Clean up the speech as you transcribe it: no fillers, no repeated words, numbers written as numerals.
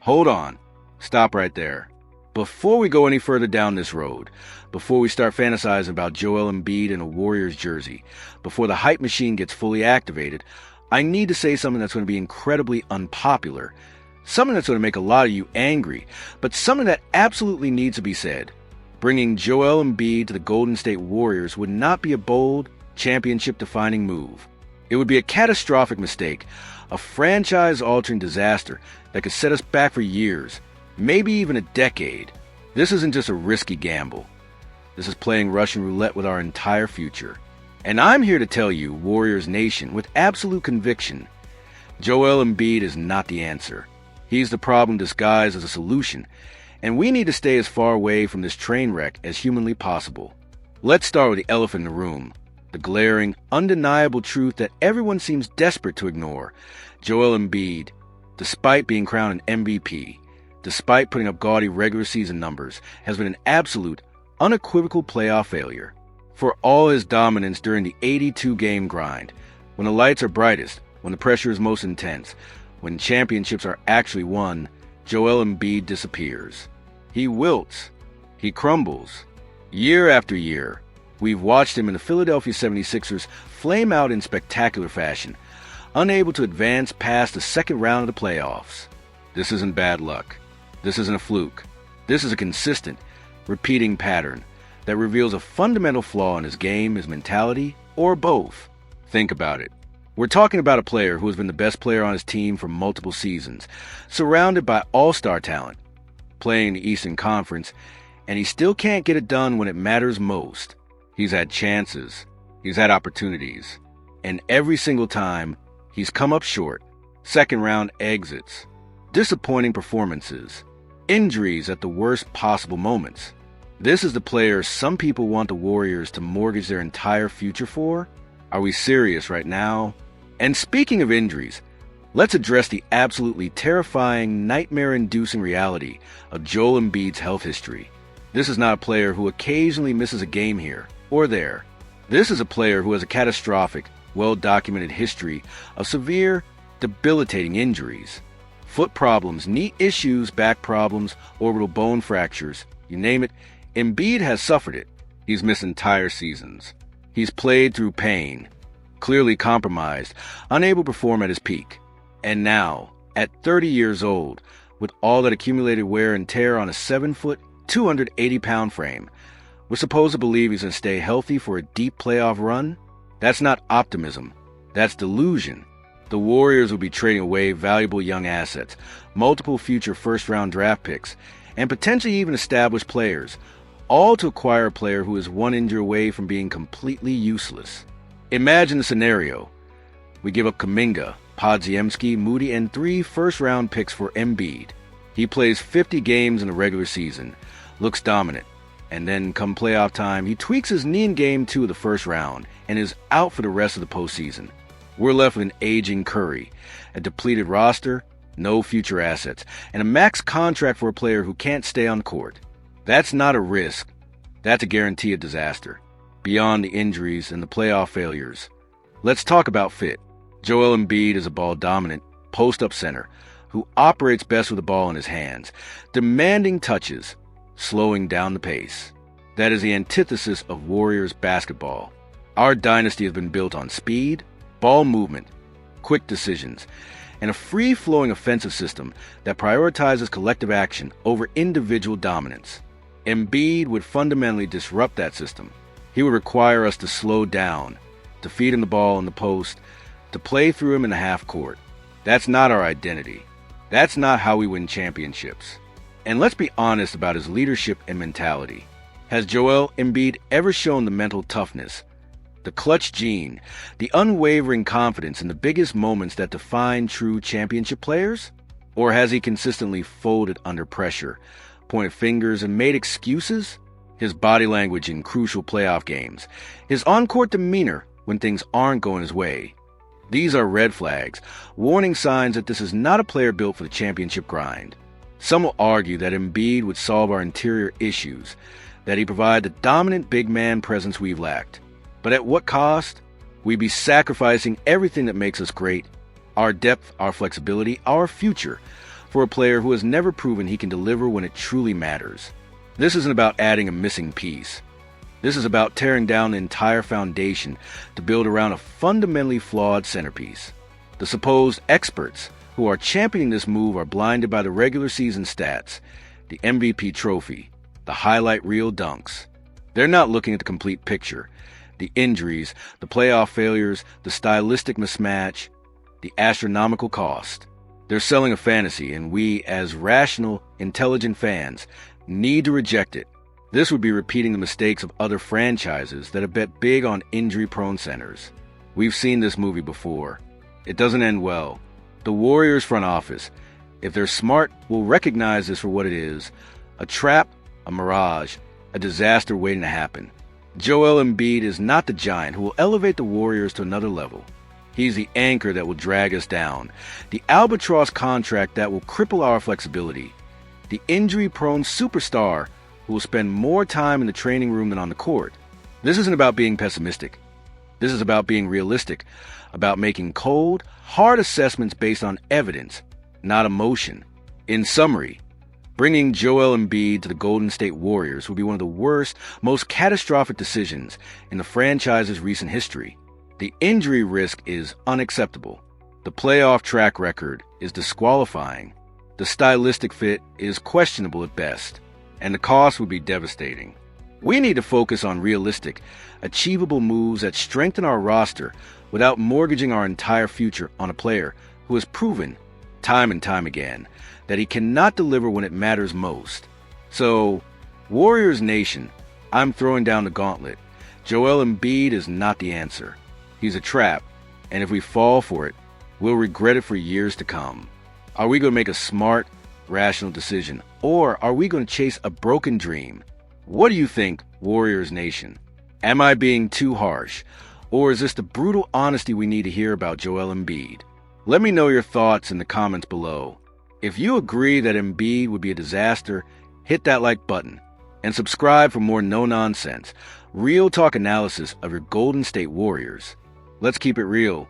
Hold on. Stop right there. Before we go any further down this road, before we start fantasizing about Joel Embiid in a Warriors jersey, before the hype machine gets fully activated, I need to say something that's going to be incredibly unpopular, something that's going to make a lot of you angry, but something that absolutely needs to be said. Bringing Joel Embiid to the Golden State Warriors would not be a bold, championship-defining move. It would be a catastrophic mistake, a franchise-altering disaster that could set us back for years, maybe even a decade. This isn't just a risky gamble. This is playing Russian roulette with our entire future. And I'm here to tell you, Warriors Nation, with absolute conviction, Joel Embiid is not the answer. He's the problem disguised as a solution, and we need to stay as far away from this train wreck as humanly possible. Let's start with the elephant in the room, the glaring, undeniable truth that everyone seems desperate to ignore. Joel Embiid, despite being crowned an MVP, despite putting up gaudy regular season numbers, has been an absolute, unequivocal playoff failure. For all his dominance during the 82-game grind, when the lights are brightest, when the pressure is most intense, when championships are actually won, Joel Embiid disappears. He wilts. He crumbles. Year after year, we've watched him in the Philadelphia 76ers flame out in spectacular fashion, unable to advance past the second round of the playoffs. This isn't bad luck. This isn't a fluke. This is a consistent, repeating pattern that reveals a fundamental flaw in his game, his mentality, or both. Think about it. We're talking about a player who has been the best player on his team for multiple seasons, surrounded by all-star talent, playing in the Eastern Conference, and he still can't get it done when it matters most. He's had chances, he's had opportunities, and every single time, he's come up short. Second-round exits, disappointing performances, injuries at the worst possible moments. This is the player some people want the Warriors to mortgage their entire future for? Are we serious right now? And speaking of injuries, let's address the absolutely terrifying, nightmare-inducing reality of Joel Embiid's health history. This is not a player who occasionally misses a game here or there. This is a player who has a catastrophic, well-documented history of severe, debilitating injuries. Foot problems, knee issues, back problems, orbital bone fractures, you name it, Embiid has suffered it. He's missed entire seasons. He's played through pain, clearly compromised, unable to perform at his peak. And now, at 30 years old, with all that accumulated wear and tear on a 7-foot, 280-pound frame, we're supposed to believe he's going to stay healthy for a deep playoff run? That's not optimism. That's delusion. The Warriors will be trading away valuable young assets, multiple future first-round draft picks, and potentially even established players, all to acquire a player who is one injury away from being completely useless. Imagine the scenario. We give up Kuminga, Podziemski, Moody, and 3 first-round picks for Embiid. He plays 50 games in the regular season, looks dominant, and then come playoff time, he tweaks his knee in Game 2 of the first round and is out for the rest of the postseason. We're left with an aging Curry, a depleted roster, no future assets, and a max contract for a player who can't stay on the court. That's not a risk. That's a guarantee of disaster. Beyond the injuries and the playoff failures, let's talk about fit. Joel Embiid is a ball-dominant, post-up center who operates best with the ball in his hands, demanding touches, slowing down the pace. That is the antithesis of Warriors basketball. Our dynasty has been built on speed, ball movement, quick decisions, and a free-flowing offensive system that prioritizes collective action over individual dominance. Embiid would fundamentally disrupt that system. He would require us to slow down, to feed him the ball in the post, to play through him in the half court. That's not our identity. That's not how we win championships. And let's be honest about his leadership and mentality. Has Joel Embiid ever shown the mental toughness, the clutch gene, the unwavering confidence in the biggest moments that define true championship players? Or has he consistently folded under pressure, pointed fingers, and made excuses? His body language in crucial playoff games, his on-court demeanor when things aren't going his way. These are red flags, warning signs that this is not a player built for the championship grind. Some will argue that Embiid would solve our interior issues, that he provide the dominant big man presence we've lacked. But at what cost? We'd be sacrificing everything that makes us great, our depth, our flexibility, our future, for a player who has never proven he can deliver when it truly matters. This isn't about adding a missing piece. This is about tearing down the entire foundation to build around a fundamentally flawed centerpiece. The supposed experts who are championing this move are blinded by the regular season stats, the MVP trophy, the highlight reel dunks. They're not looking at the complete picture, the injuries, the playoff failures, the stylistic mismatch, the astronomical cost. They're selling a fantasy, and we, as rational, intelligent fans, need to reject it. This would be repeating the mistakes of other franchises that have bet big on injury-prone centers. We've seen this movie before. It doesn't end well. The Warriors front office, if they're smart, will recognize this for what it is: a trap, a mirage, a disaster waiting to happen. Joel Embiid is not the giant who will elevate the Warriors to another level. He's the anchor that will drag us down, the albatross contract that will cripple our flexibility, the injury-prone superstar who will spend more time in the training room than on the court. This isn't about being pessimistic. This is about being realistic, about making cold, hard assessments based on evidence, not emotion. In summary, bringing Joel Embiid to the Golden State Warriors would be one of the worst, most catastrophic decisions in the franchise's recent history. The injury risk is unacceptable. The playoff track record is disqualifying. The stylistic fit is questionable at best, and the cost would be devastating. We need to focus on realistic, achievable moves that strengthen our roster without mortgaging our entire future on a player who has proven, time and time again, that he cannot deliver when it matters most. So, Warriors Nation, I'm throwing down the gauntlet. Joel Embiid is not the answer. He's a trap, and if we fall for it, we'll regret it for years to come. Are we going to make a smart, rational decision, or are we going to chase a broken dream? What do you think, Warriors Nation? Am I being too harsh, or is this the brutal honesty we need to hear about Joel Embiid? Let me know your thoughts in the comments below. If you agree that Embiid would be a disaster, hit that like button and subscribe for more no-nonsense, real talk analysis of your Golden State Warriors. Let's keep it real.